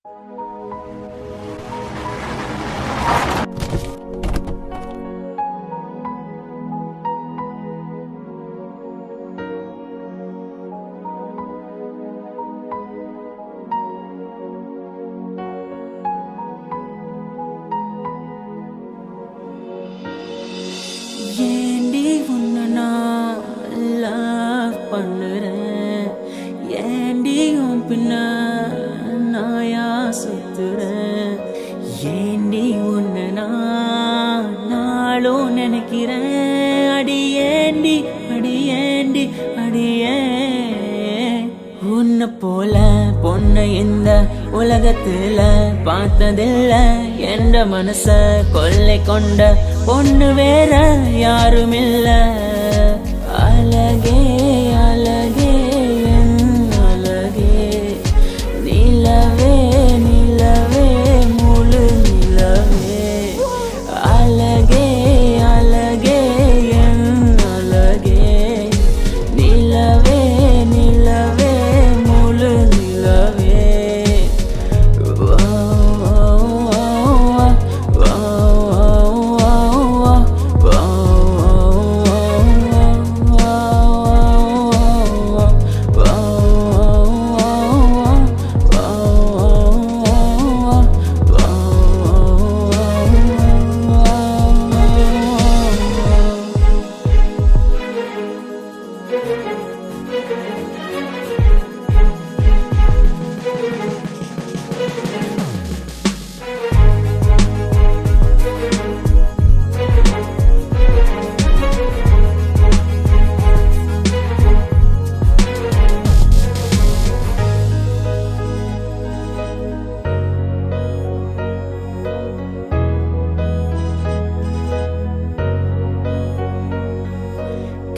ஏண்டி உன்னை நான் லவ் பண்ணுறேன், ஏண்டி உன் பின்ன நாயா சுத்துறேன், ஏண்டி உன்னை நான் நாளும் நினைக்கிறேன், அடியேண்டி அடியேண்டி அடியே. உன்னை போல பொண்ணை இந்த உலகத்துல பார்த்ததில்ல, என்ற மனச கொள்ளை கொண்ட பொண்ணு வேற யாருமில்ல. அழகே அழகே என் அழகே, நிலவே நிலவே முழு நிலவே. அழகே அழகே என் அழகே, நிலவே நிலவே முழு நிலவே.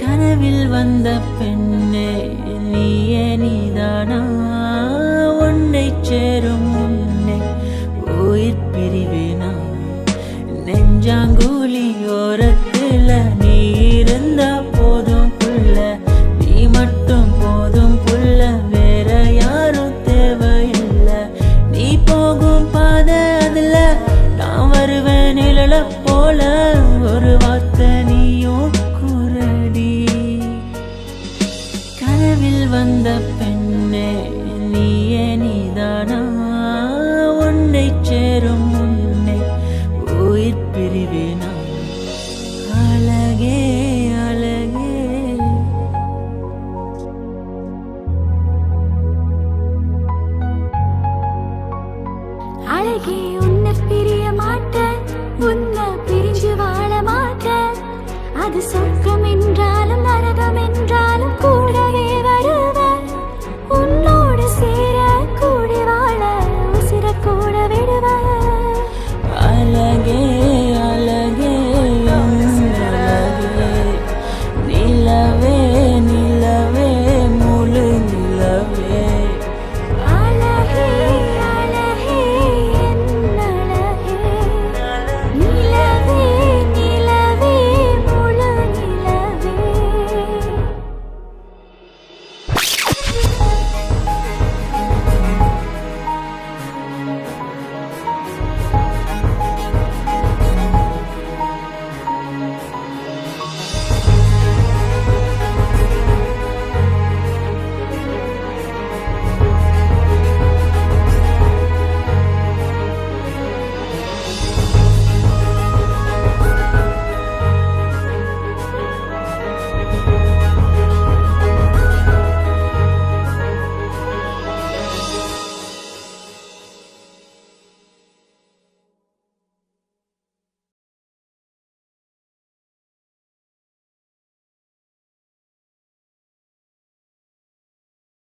கனவில் வந்த பெண்ணே நீயே நீதானா, உன்னை சேரும் முன்னே உயிர் பிரிவேனா. நெஞ்சாங்குழி ஓரத்துல நீ இருந்தா போதும் புள்ள, நீ மட்டும் போதும் புள்ள, வேற யாரும் தேவையில்லை. நீ போகும் பாதை அதுல நான் வருவேன் நிழல போல, ஒரு வார்த்தை நீயும் குரடி. கனவில் வந்த பெண்ணே நீயே நீதானா, உன்னை சேரும் முன்னே உயிர் பிரிவேனா. அழகே அழகே அழகே, உன்னை பிரிய மாட்டேன், உன்னை பிரிஞ்சு வாழ மாட்டேன். அது சொர்க்கம் என்றாலும் நரகம் என்றாலும்